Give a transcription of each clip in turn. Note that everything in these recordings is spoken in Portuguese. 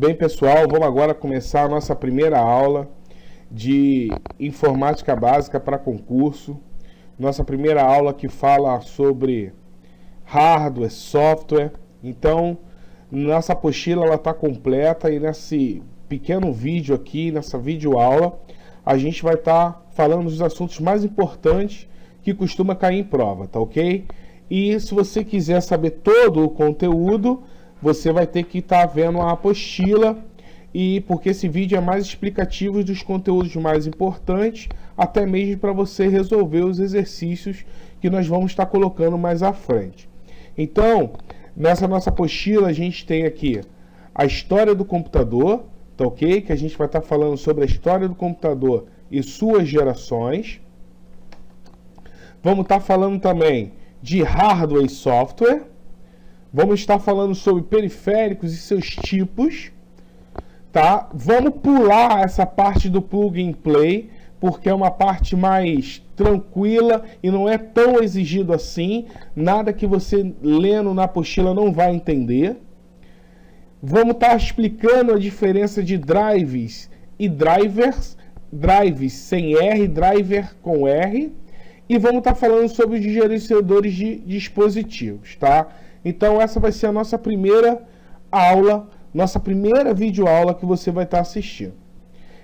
bem, pessoal? Vamos agora começar a nossa primeira aula de informática básica para concurso. Nossa primeira aula que fala sobre hardware, software. Então, nossa apostila está completa e nesse pequeno vídeo aqui, nessa videoaula, a gente vai estar falando dos assuntos mais importantes que costuma cair em prova, tá ok? E se você quiser saber todo o conteúdo, você vai ter que estar vendo a apostila, e porque esse vídeo é mais explicativo dos conteúdos mais importantes, até mesmo para você resolver os exercícios que nós vamos estar colocando mais à frente. Então, nessa nossa apostila a gente tem aqui a história do computador, tá ok? Que a gente vai estar falando sobre a história do computador e suas gerações. Vamos estar falando também de hardware e software. Vamos estar falando sobre periféricos e seus tipos, tá? Vamos pular essa parte do plug and play, porque é uma parte mais tranquila e não é tão exigido assim. Nada que você lendo na apostila não vai entender. Vamos estar explicando a diferença de drives e drivers, drives sem R, driver com R. E vamos estar falando sobre os gerenciadores de dispositivos, tá? Então essa vai ser a nossa primeira aula, nossa primeira videoaula que você vai estar assistindo.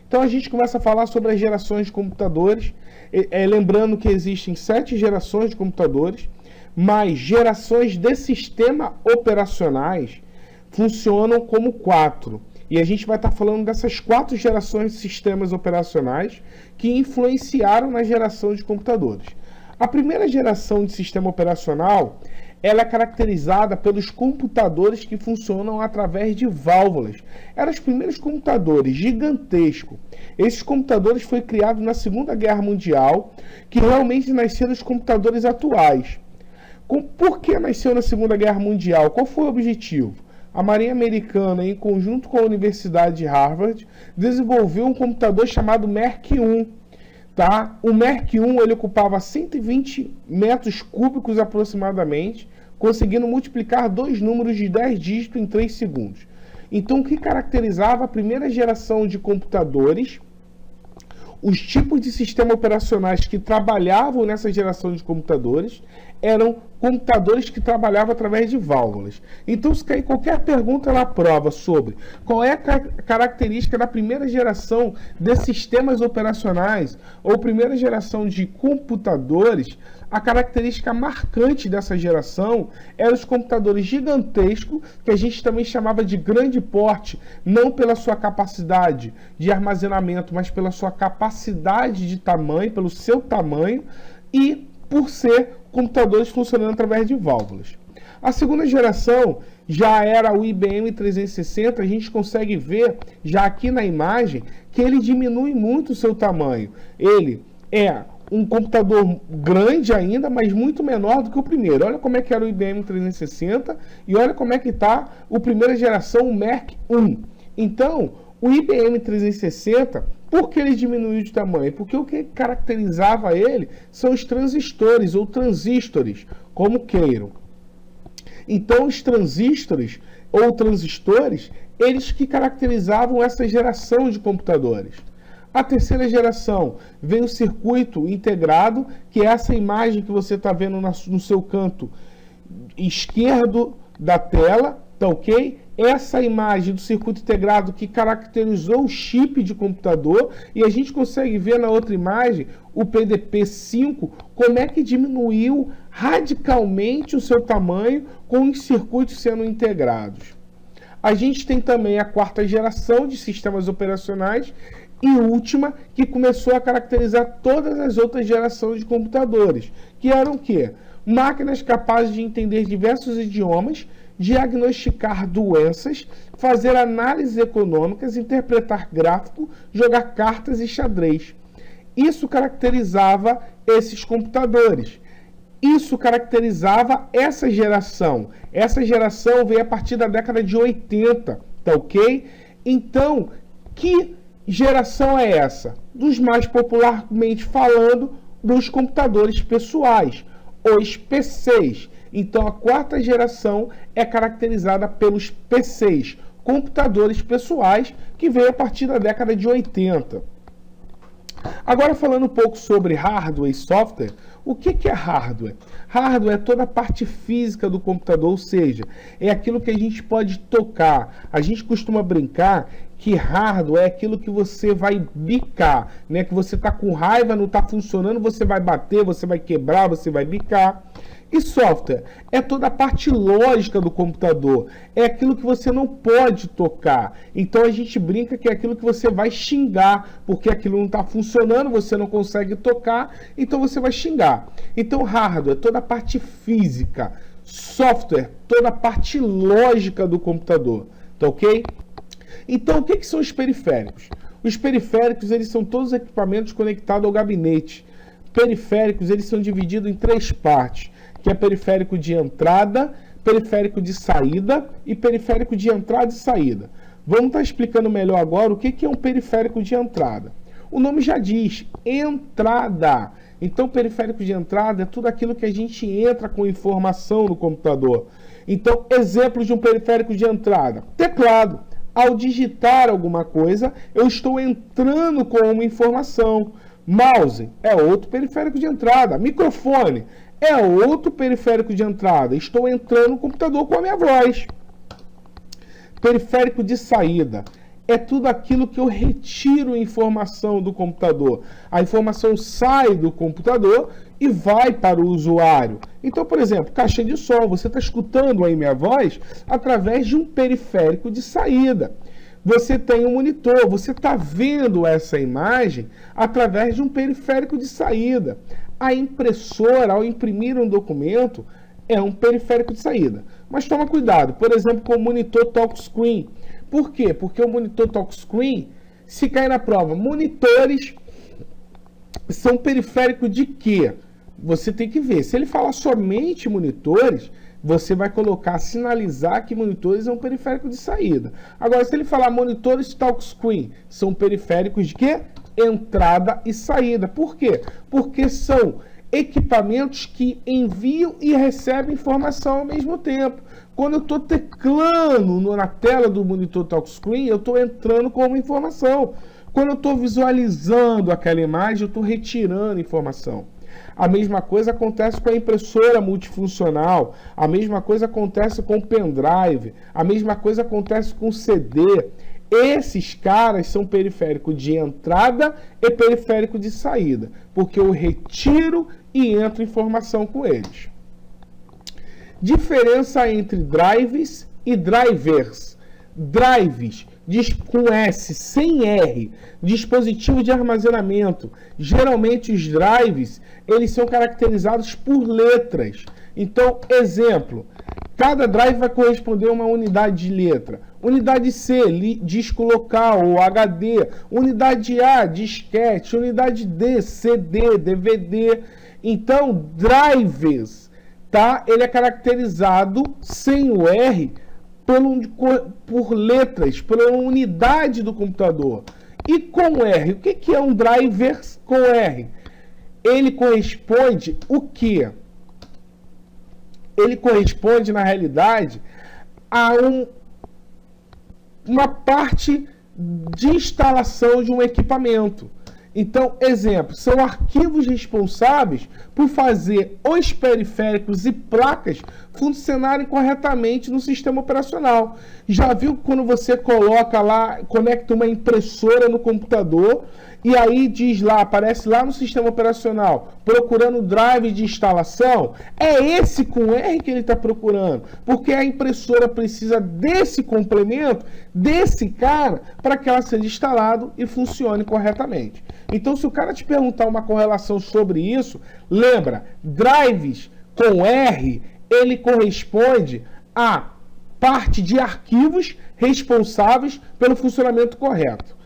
Então a gente começa a falar sobre as gerações de computadores, lembrando que existem 7 gerações de computadores, mas gerações de sistema operacionais funcionam como 4. E a gente vai estar falando dessas 4 gerações de sistemas operacionais que influenciaram na geração de computadores. A primeira geração de sistema operacional, ela é caracterizada pelos computadores que funcionam através de válvulas. Eram os primeiros computadores gigantescos. Esses computadores foram criados na Segunda Guerra Mundial, que realmente nasceram os computadores atuais. Por que nasceu na Segunda Guerra Mundial? Qual foi o objetivo? A Marinha Americana, em conjunto com a Universidade de Harvard, desenvolveu um computador chamado Merc I. Tá? O Merc I ele ocupava 120 metros cúbicos aproximadamente, conseguindo multiplicar 2 números de 10 dígitos em 3 segundos. Então, o que caracterizava a primeira geração de computadores, os tipos de sistemas operacionais que trabalhavam nessa geração de computadores, eram computadores que trabalhavam através de válvulas. Então, se cair qualquer pergunta na prova sobre qual é a característica da primeira geração de sistemas operacionais ou primeira geração de computadores, a característica marcante dessa geração eram os computadores gigantescos, que a gente também chamava de grande porte, não pela sua capacidade de armazenamento, mas pela sua capacidade de tamanho, pelo seu tamanho, e por ser computadores funcionando através de válvulas. A segunda geração já era o IBM 360, a gente consegue ver já aqui na imagem que ele diminui muito o seu tamanho. Ele é um computador grande ainda, mas muito menor do que o primeiro. Olha como é que era o IBM 360 e olha como é que está a primeira geração, o Merc I. Então, o IBM 360, por que ele diminuiu de tamanho? Porque o que caracterizava ele são os transistores ou transistores, como queiram. Então, os transistores ou transistores, eles que caracterizavam essa geração de computadores. A terceira geração vem o circuito integrado, que é essa imagem que você está vendo no seu canto esquerdo da tela, tá ok? Essa imagem do circuito integrado que caracterizou o chip de computador, e a gente consegue ver na outra imagem o PDP-5, como é que diminuiu radicalmente o seu tamanho com os circuitos sendo integrados. A gente tem também a quarta geração de sistemas operacionais e última, que começou a caracterizar todas as outras gerações de computadores, que eram o quê? Máquinas capazes de entender diversos idiomas, diagnosticar doenças, fazer análises econômicas, interpretar gráfico, jogar cartas e xadrez. Isso caracterizava esses computadores. Isso caracterizava essa geração. Essa geração veio a partir da década de 80, tá ok? Então, que geração é essa? Dos mais popularmente falando, dos computadores pessoais, os PCs. Então, a quarta geração é caracterizada pelos PCs, computadores pessoais, que veio a partir da década de 80. Agora, falando um pouco sobre hardware e software, o que é hardware? Hardware é toda a parte física do computador, ou seja, é aquilo que a gente pode tocar. A gente costuma brincar que hardware é aquilo que você vai bicar, né? Que você está com raiva, não está funcionando, você vai bater, você vai quebrar, você vai bicar. E software é toda a parte lógica do computador, é aquilo que você não pode tocar. Então a gente brinca que é aquilo que você vai xingar, porque aquilo não está funcionando, você não consegue tocar, então você vai xingar. Então hardware é toda a parte física, software toda a parte lógica do computador, tá ok? Então o que são os periféricos? Os periféricos, eles são todos os equipamentos conectados ao gabinete. Periféricos, eles são divididos em 3 partes, que é periférico de entrada, periférico de saída e periférico de entrada e saída. Vamos estar explicando melhor agora o que é um periférico de entrada. O nome já diz, entrada. Então, periférico de entrada é tudo aquilo que a gente entra com informação no computador. Então, exemplo de um periférico de entrada. Teclado. Ao digitar alguma coisa, eu estou entrando com uma informação. Mouse é outro periférico de entrada. Microfone é outro periférico de entrada. Estou entrando no computador com a minha voz. Periférico de saída é tudo aquilo que eu retiro informação do computador. A informação sai do computador e vai para o usuário. Então, por exemplo, caixa de som. Você está escutando aí minha voz através de um periférico de saída. Você tem um monitor, você está vendo essa imagem através de um periférico de saída. A impressora, ao imprimir um documento, é um periférico de saída. Mas toma cuidado, por exemplo, com o monitor touchscreen. Por quê? Porque o monitor touchscreen, se cair na prova, monitores são periférico de quê? Você tem que ver. Se ele falar somente monitores, você vai colocar, sinalizar que monitores é um periférico de saída. Agora, se ele falar monitores touchscreen, são periféricos de quê? Entrada e saída. Por quê? Porque são equipamentos que enviam e recebem informação ao mesmo tempo. Quando eu estou teclando na tela do monitor touchscreen, eu estou entrando com uma informação. Quando eu estou visualizando aquela imagem, eu estou retirando informação. A mesma coisa acontece com a impressora multifuncional, a mesma coisa acontece com o pendrive, a mesma coisa acontece com o CD. Esses caras são periférico de entrada e periférico de saída, porque eu retiro e entro informação com eles. Diferença entre drives e drivers. Drives, com S, sem R, dispositivo de armazenamento. Geralmente os drives, eles são caracterizados por letras. Então, exemplo, cada drive vai corresponder a uma unidade de letra. Unidade C, disco local ou HD. Unidade A, disquete. Unidade D, CD, DVD. Então, drives, tá? Ele é caracterizado sem o R por letras, pela unidade do computador. E com R, o que é um driver com R? Ele corresponde o quê? Ele corresponde, na realidade, a uma parte de instalação de um equipamento. Então, exemplo, são arquivos responsáveis por fazer os periféricos e placas funcionarem corretamente no sistema operacional. Já viu quando você coloca lá, conecta uma impressora no computador e aí diz lá, aparece lá no sistema operacional, procurando o drive de instalação? É esse com R que ele está procurando, porque a impressora precisa desse complemento, desse cara, para que ela seja instalada e funcione corretamente. Então, se o cara te perguntar uma correlação sobre isso, lembra, drives com R, ele corresponde à parte de arquivos responsáveis pelo funcionamento correto.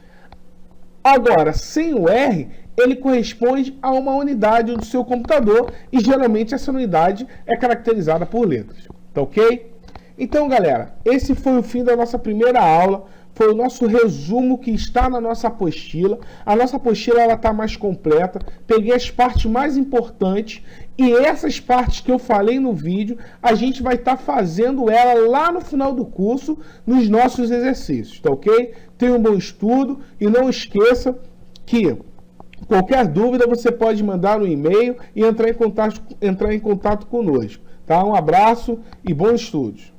Agora, sem o R, ele corresponde a uma unidade do seu computador e geralmente essa unidade é caracterizada por letras. Tá ok? Então, galera, esse foi o fim da nossa primeira aula. foi o nosso resumo que está na nossa apostila. A nossa apostila ela está mais completa. Peguei as partes mais importantes e essas partes que eu falei no vídeo, a gente vai estar fazendo ela lá no final do curso, nos nossos exercícios, tá ok? Tenha um bom estudo e não esqueça que qualquer dúvida você pode mandar no e-mail e entrar em contato conosco. Tá? Um abraço e bons estudos.